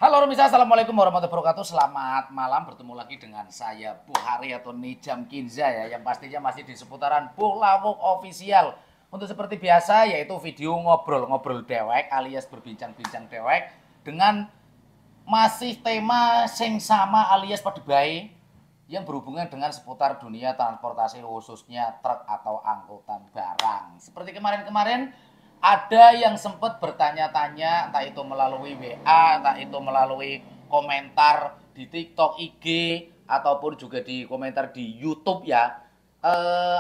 Halo Romisa, Assalamualaikum warahmatullahi wabarakatuh. Selamat malam, bertemu lagi dengan saya Buhari atau Nijam Kinza ya, yang pastinya masih di seputaran Bulawuk Official. Untuk seperti biasa yaitu video ngobrol-ngobrol dewek alias berbincang-bincang dewek dengan masih tema sing sama alias padebai yang berhubungan dengan seputar dunia transportasi khususnya truk atau angkutan barang. Seperti kemarin-kemarin ada yang sempat bertanya-tanya entah itu melalui WA, entah itu melalui komentar di TikTok, IG ataupun juga di komentar di YouTube ya.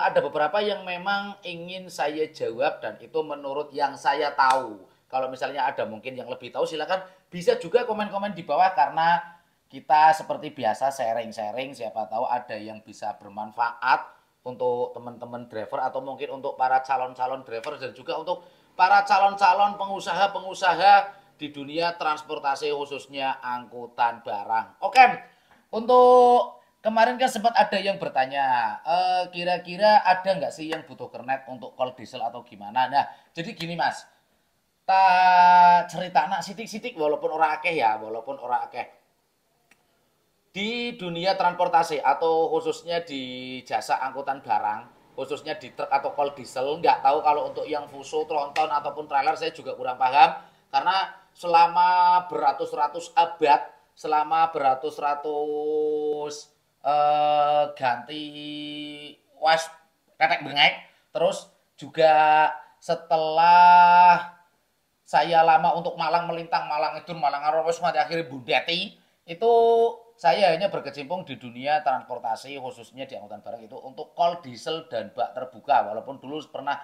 Ada beberapa yang memang ingin saya jawab dan itu menurut yang saya tahu. Kalau misalnya ada mungkin yang lebih tahu silakan bisa juga komen-komen di bawah karena kita seperti biasa sharing-sharing siapa tahu ada yang bisa bermanfaat untuk teman-teman driver atau mungkin untuk para calon-calon driver dan juga untuk para calon-calon pengusaha-pengusaha di dunia transportasi khususnya angkutan barang. Oke, untuk kemarin kan sempat ada yang bertanya, kira-kira ada nggak sih yang butuh kernet untuk call diesel atau gimana? Nah, jadi gini mas, tak cerita anak sitik-sitik walaupun orang akeh ya, walaupun orang akeh di dunia transportasi atau khususnya di jasa angkutan barang, khususnya di truk atau kol diesel, nggak tahu kalau untuk yang fuso, tronton ataupun trailer saya juga kurang paham karena selama beratus-ratus abad, selama beratus-ratus ganti was tetek bengek, terus juga setelah saya lama untuk malang melintang, malang itu malang arawis mati akhirnya bundeti itu saya hanya berkecimpung di dunia transportasi khususnya di angkutan barang itu untuk kol diesel dan bak terbuka walaupun dulu pernah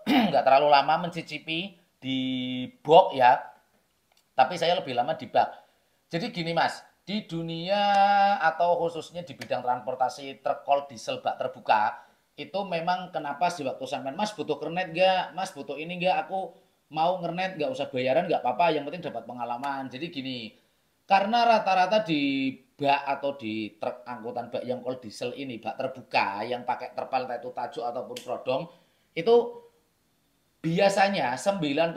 nggak terlalu lama mencicipi di box ya tapi saya lebih lama di bak. Jadi gini mas, di dunia atau khususnya di bidang transportasi truk kol diesel bak terbuka itu memang kenapa sih waktu sampean mas butuh kernet gak, mas butuh ini gak, aku mau ngernet gak usah bayaran gak apa-apa yang penting dapat pengalaman. Jadi gini, karena rata-rata di bak atau di truk angkutan bak yang kol diesel ini bak terbuka yang pakai terpal entah itu tajuk ataupun prodong itu biasanya 99%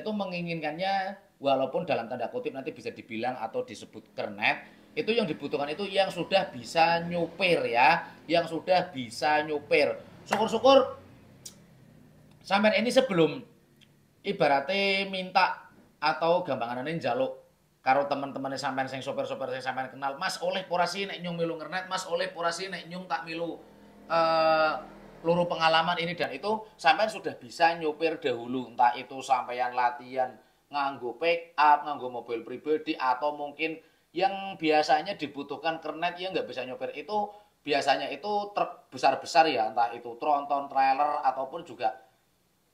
itu menginginkannya walaupun dalam tanda kutip nanti bisa dibilang atau disebut kernet itu yang dibutuhkan itu yang sudah bisa nyupir ya, yang sudah bisa nyupir. Syukur-syukur sampean ini sebelum ibaratnya minta atau gampanganane njaluk karo teman-teman sampean sing sopir-sopir sing sampean kenal, Mas oleh porasi nek nyung milu ngernet, Mas oleh porasi nek nyung tak milu eh luru pengalaman ini dan itu sampean sudah bisa nyopir dahulu entah itu sampean latihan nganggo pick up, nganggo mobil pribadi atau mungkin yang biasanya dibutuhkan kernet yang nggak bisa nyopir itu biasanya itu truk besar-besar ya entah itu tronton, trailer ataupun juga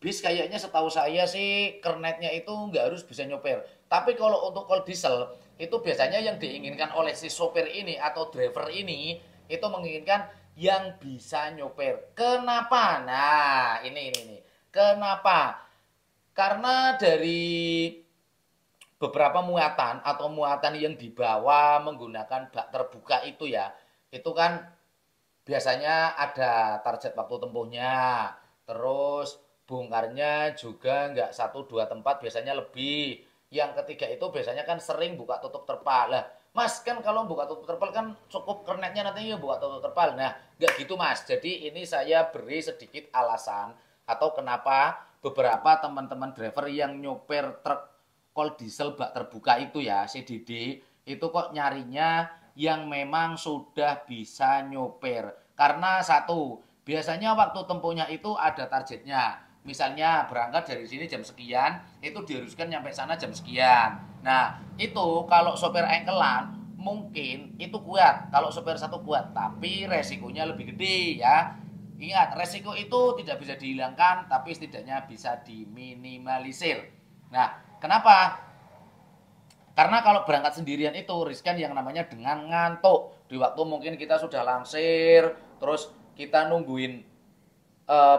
bis kayaknya setahu saya sih kernetnya itu nggak harus bisa nyopir. Tapi kalau untuk kol diesel itu biasanya yang diinginkan oleh si sopir ini atau driver ini itu menginginkan yang bisa nyopir. Kenapa? Nah, ini. Kenapa? Karena dari beberapa muatan atau muatan yang dibawa menggunakan bak terbuka itu ya, itu kan biasanya ada target waktu tempuhnya, terus bongkarnya juga nggak satu dua tempat, biasanya lebih. Yang ketiga itu biasanya kan sering buka tutup terpal. Lah, Mas kan kalau buka tutup terpal kan cukup kernetnya nanti ya buka tutup terpal. Nah, nggak gitu Mas. Jadi ini saya beri sedikit alasan atau kenapa beberapa teman-teman driver yang nyopir truk kol diesel bak terbuka itu ya CDD itu kok nyarinya yang memang sudah bisa nyopir karena satu biasanya waktu tempuhnya itu ada targetnya misalnya berangkat dari sini jam sekian itu diharuskan nyampe sana jam sekian. Nah itu kalau sopir engkelan mungkin itu kuat kalau sopir satu kuat tapi resikonya lebih gede ya. Ingat resiko itu tidak bisa dihilangkan tapi setidaknya bisa diminimalisir. Nah kenapa? Karena kalau berangkat sendirian itu riskan yang namanya dengan ngantuk. Di waktu mungkin kita sudah langsir, terus kita nungguin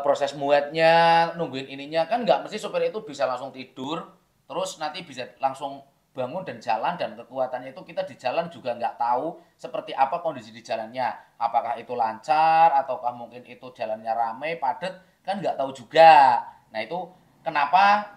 proses muatnya, nungguin ininya kan nggak mesti sopir itu bisa langsung tidur, terus nanti bisa langsung bangun dan jalan dan kekuatannya itu kita di jalan juga nggak tahu seperti apa kondisi di jalannya. Apakah itu lancar ataukah mungkin itu jalannya ramai, padat, kan nggak tahu juga. Nah itu kenapa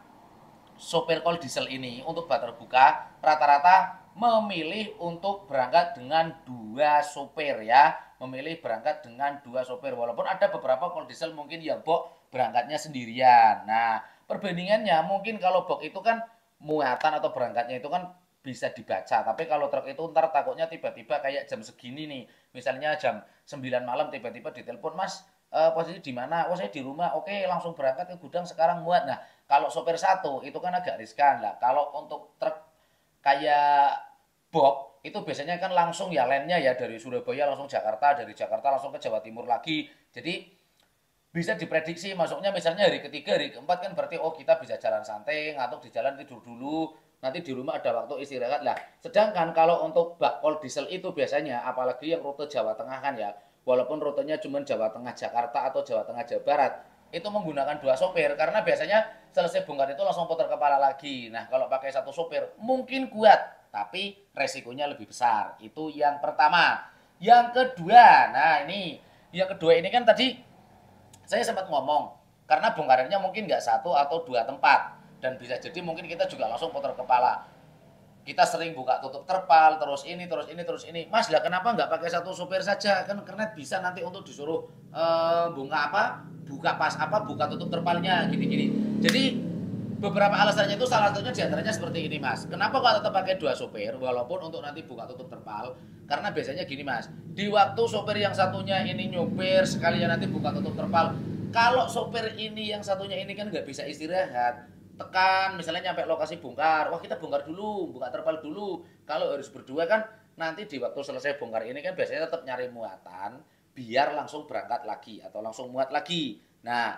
sopir kol diesel ini untuk bak terbuka rata-rata memilih untuk berangkat dengan 2 sopir ya, memilih berangkat dengan 2 sopir, walaupun ada beberapa kol diesel mungkin ya bok berangkatnya sendirian. Nah, perbandingannya mungkin kalau bok itu kan muatan atau berangkatnya itu kan bisa dibaca, tapi kalau truk itu ntar takutnya tiba-tiba kayak jam segini nih, misalnya jam 9 malam tiba-tiba ditelepon, Mas, posisi di mana? Oh, saya di rumah. Oke, langsung berangkat ke gudang sekarang muat. Nah, kalau sopir satu itu kan agak riskan lah. Kalau untuk truk kayak box itu biasanya kan langsung ya lainnya ya dari Surabaya langsung Jakarta, dari Jakarta langsung ke Jawa Timur lagi. Jadi bisa diprediksi masuknya misalnya hari ketiga, hari keempat kan berarti oh kita bisa jalan santai, ngantuk di jalan tidur dulu, nanti di rumah ada waktu istirahat lah. Sedangkan kalau untuk bak kol diesel itu biasanya apalagi yang rute Jawa Tengah kan ya, walaupun rutenya cuma Jawa Tengah Jakarta atau Jawa Tengah Jawa Barat, itu menggunakan 2 sopir karena biasanya selesai bongkar itu langsung putar kepala lagi. Nah, kalau pakai 1 sopir mungkin kuat, tapi resikonya lebih besar. Itu yang pertama. Yang kedua, nah ini yang kedua ini kan tadi saya sempat ngomong karena bongkarannya mungkin nggak 1 atau 2 tempat dan bisa jadi mungkin kita juga langsung putar kepala, kita sering buka tutup terpal terus ini terus ini terus ini, Mas lah kenapa nggak pakai 1 sopir saja, kan karena bisa nanti untuk disuruh buka apa, buka pas apa, buka tutup terpalnya gini-gini. Jadi beberapa alasannya itu salah satunya diantaranya seperti ini, Mas. Kenapa kok tetap pakai 2 sopir walaupun untuk nanti buka tutup terpal? Karena biasanya gini, Mas. Di waktu sopir yang satunya ini nyopir sekalian nanti buka tutup terpal. Kalau sopir ini yang satunya ini kan nggak bisa istirahat. Tekan misalnya nyampe lokasi bongkar. Wah, kita bongkar dulu, buka terpal dulu. Kalau harus berdua kan nanti di waktu selesai bongkar ini kan biasanya tetap nyari muatan biar langsung berangkat lagi atau langsung muat lagi. Nah,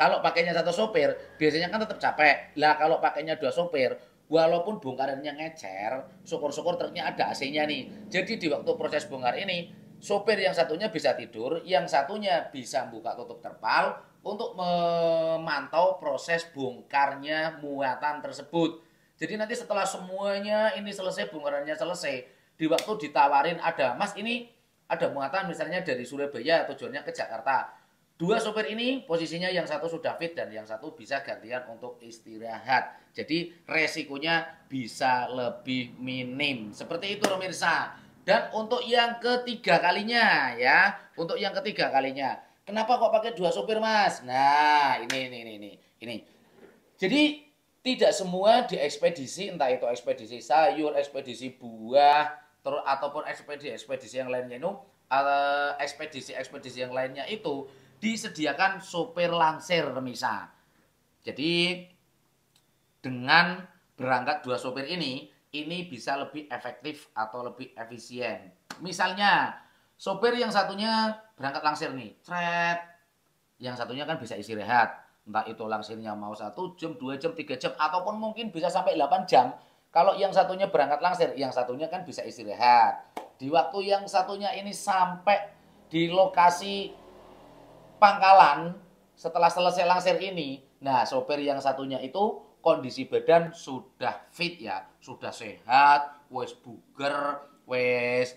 kalau pakainya 1 sopir, biasanya kan tetap capek. Lah kalau pakainya 2 sopir, walaupun bongkarannya ngecer, syukur-syukur truknya ada AC-nya nih. Jadi di waktu proses bongkar ini, sopir yang satunya bisa tidur, yang satunya bisa buka tutup terpal untuk memantau proses bongkarnya muatan tersebut. Jadi nanti setelah semuanya ini selesai, bongkarannya selesai, di waktu ditawarin ada, Mas ini ada muatan misalnya dari Surabaya tujuannya ke Jakarta. 2 sopir ini posisinya yang satu sudah fit dan yang satu bisa gantian untuk istirahat. Jadi resikonya bisa lebih minim. Seperti itu pemirsa. Dan untuk yang ketiga kalinya ya, untuk yang ketiga kalinya, kenapa kok pakai 2 sopir, Mas? Nah, ini. Jadi tidak semua di ekspedisi, entah itu ekspedisi sayur, ekspedisi buah, terus ataupun ekspedisi yang lainnya itu, ekspedisi yang lainnya itu disediakan sopir langsir, Remisa. Jadi dengan berangkat 2 sopir ini bisa lebih efektif atau lebih efisien. Misalnya sopir yang satunya berangkat langsir nih, tret, yang satunya kan bisa istirahat. Entah itu langsirnya mau 1 jam, 2 jam, 3 jam, ataupun mungkin bisa sampai 8 jam. Kalau yang satunya berangkat langsir, yang satunya kan bisa istirahat. Di waktu yang satunya ini sampai di lokasi pangkalan, setelah selesai langsir ini, nah sopir yang satunya itu kondisi badan sudah fit ya, sudah sehat, wes buger, wes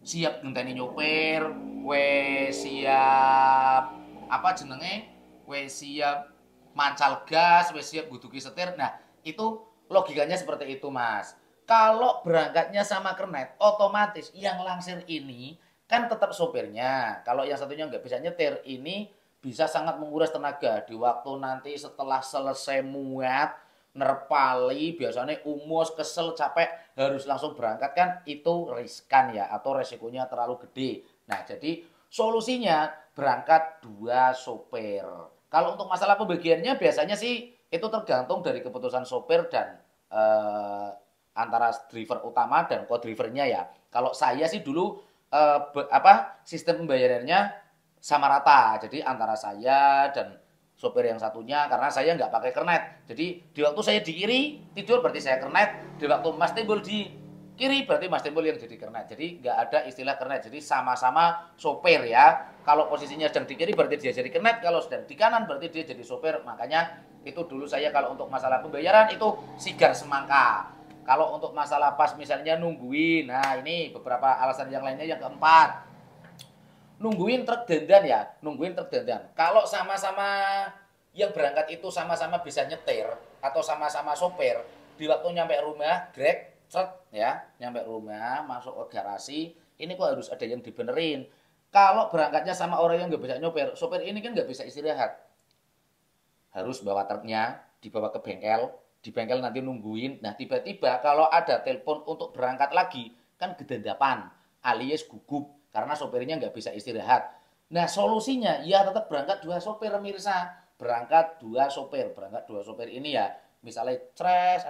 siap ngenteni nyopir, wes siap apa jenenge, wes siap mancal gas, wes siap guduki setir. Nah, itu logikanya seperti itu, Mas. Kalau berangkatnya sama kernet, otomatis yang langsir ini kan tetap sopirnya. Kalau yang satunya nggak bisa nyetir, ini bisa sangat menguras tenaga. Di waktu nanti setelah selesai muat, nerpali, biasanya umus, kesel, capek, harus langsung berangkat kan, itu riskan ya, atau resikonya terlalu gede. Nah, jadi solusinya berangkat 2 sopir. Kalau untuk masalah pembagiannya biasanya sih itu tergantung dari keputusan sopir dan antara driver utama dan co-drivernya ya. Kalau saya sih dulu sistem pembayarannya sama rata. Jadi antara saya dan sopir yang satunya karena saya nggak pakai kernet. Jadi di waktu saya di kiri tidur berarti saya kernet. Di waktu Mas Timbul di kiri berarti Mas Timbul yang jadi kernet. Jadi nggak ada istilah kernet. Jadi sama-sama sopir ya. Kalau posisinya sedang di kiri berarti dia jadi kernet. Kalau sedang di kanan berarti dia jadi sopir. Makanya itu dulu saya kalau untuk masalah pembayaran itu sigar semangka. Kalau untuk masalah pas misalnya nungguin, nah ini beberapa alasan yang lainnya. Yang keempat, nungguin truk dandan ya, nungguin truk dandan. Kalau sama-sama yang berangkat itu sama-sama bisa nyetir atau sama-sama sopir, di waktu nyampe rumah, grek, cet, ya, nyampe rumah, masuk ke garasi, ini kok harus ada yang dibenerin. Kalau berangkatnya sama orang yang nggak bisa nyopir, sopir ini kan nggak bisa istirahat, harus bawa truknya, dibawa ke bengkel, di bengkel nanti nungguin. Nah, tiba-tiba kalau ada telepon untuk berangkat lagi, kan gedendapan, alias gugup, karena sopirnya nggak bisa istirahat. Nah, solusinya, ya tetap berangkat dua sopir, Mirsa. Berangkat dua sopir, berangkat dua sopir ini ya, misalnya tres,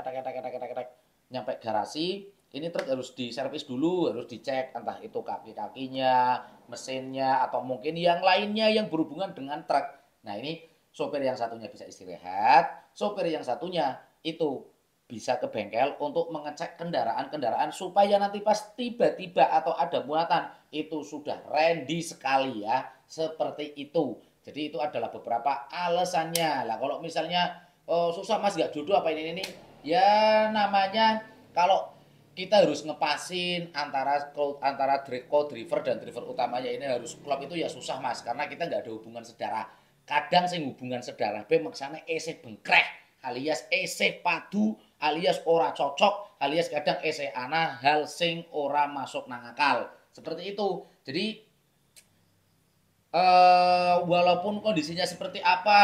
nyampe garasi, ini truk harus diservis dulu, harus dicek, entah itu kaki-kakinya, mesinnya, atau mungkin yang lainnya yang berhubungan dengan truk. Nah, ini sopir yang satunya bisa istirahat, sopir yang satunya itu bisa ke bengkel untuk mengecek kendaraan-kendaraan supaya nanti pas tiba-tiba atau ada muatan itu sudah ready sekali ya, seperti itu. Jadi itu adalah beberapa alasannya. Lah kalau misalnya susah mas gak jodoh apa ini ya namanya kalau kita harus ngepasin antara antara co-driver dan driver utamanya ini harus klop itu ya susah mas karena kita nggak ada hubungan sedarah. Kadang sing hubungan sedarah be maksane esih bengkreh alias esih padu alias ora cocok alias kadang esih ana hal sing ora masuk nang akal. Seperti itu. Jadi walaupun kondisinya seperti apa,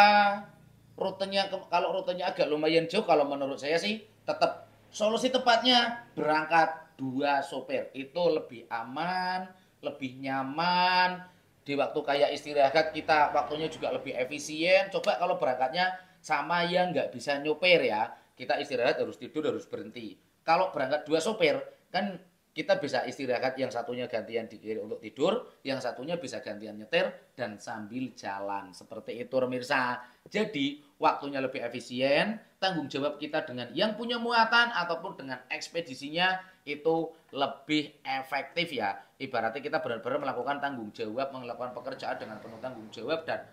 rutenya kalau rutenya agak lumayan jauh kalau menurut saya sih tetap solusi tepatnya berangkat dua sopir itu lebih aman, lebih nyaman. Di waktu kayak istirahat kita waktunya juga lebih efisien. Coba kalau berangkatnya sama yang nggak bisa nyopir ya, kita istirahat harus tidur harus berhenti. Kalau berangkat dua sopir kan kita bisa istirahat, yang satunya gantian di kiri untuk tidur, yang satunya bisa gantian nyetir dan sambil jalan. Seperti itu pemirsa. Jadi waktunya lebih efisien, tanggung jawab kita dengan yang punya muatan ataupun dengan ekspedisinya itu lebih efektif ya. Ibaratnya kita benar-benar melakukan tanggung jawab, melakukan pekerjaan dengan penuh tanggung jawab dan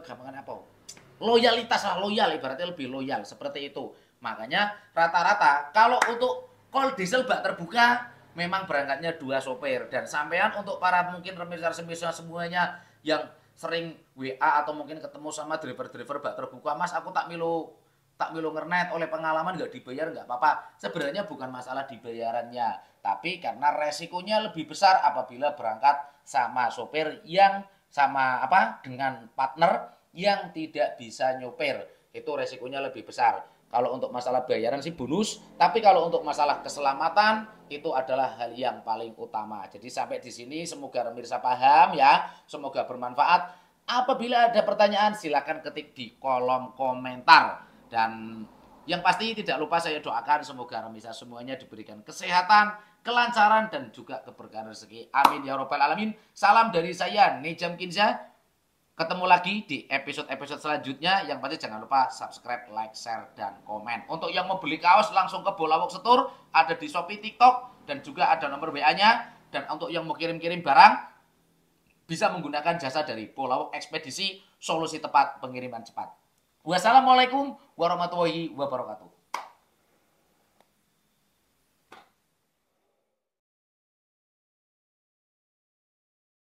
gampangan apa? Loyalitas lah, loyal ibaratnya lebih loyal seperti itu. Makanya rata-rata kalau untuk kol diesel bak terbuka memang berangkatnya dua sopir dan sampean untuk para mungkin remisar semuanya yang sering WA atau mungkin ketemu sama driver-driver bak terbuka, mas aku tak milu ngernet oleh pengalaman nggak dibayar nggak apa-apa. Sebenarnya bukan masalah dibayarannya, tapi karena resikonya lebih besar apabila berangkat sama sopir yang sama apa dengan partner yang tidak bisa nyopir, itu resikonya lebih besar. Kalau untuk masalah bayaran sih bonus, tapi kalau untuk masalah keselamatan itu adalah hal yang paling utama. Jadi sampai di sini semoga pemirsa paham ya, semoga bermanfaat. Apabila ada pertanyaan silakan ketik di kolom komentar dan yang pasti tidak lupa saya doakan semoga pemirsa semuanya diberikan kesehatan, kelancaran dan juga keberkahan rezeki. Amin ya robbal alamin. Salam dari saya Nejam Kinza. Ketemu lagi di episode-episode selanjutnya. Yang pasti jangan lupa subscribe, like, share, dan komen. Untuk yang mau beli kaos langsung ke Bolawok Setur. Ada di Shopee, TikTok, dan juga ada nomor WA-nya. Dan untuk yang mau kirim-kirim barang, bisa menggunakan jasa dari Bolawok Ekspedisi, solusi tepat pengiriman cepat. Wassalamualaikum warahmatullahi wabarakatuh.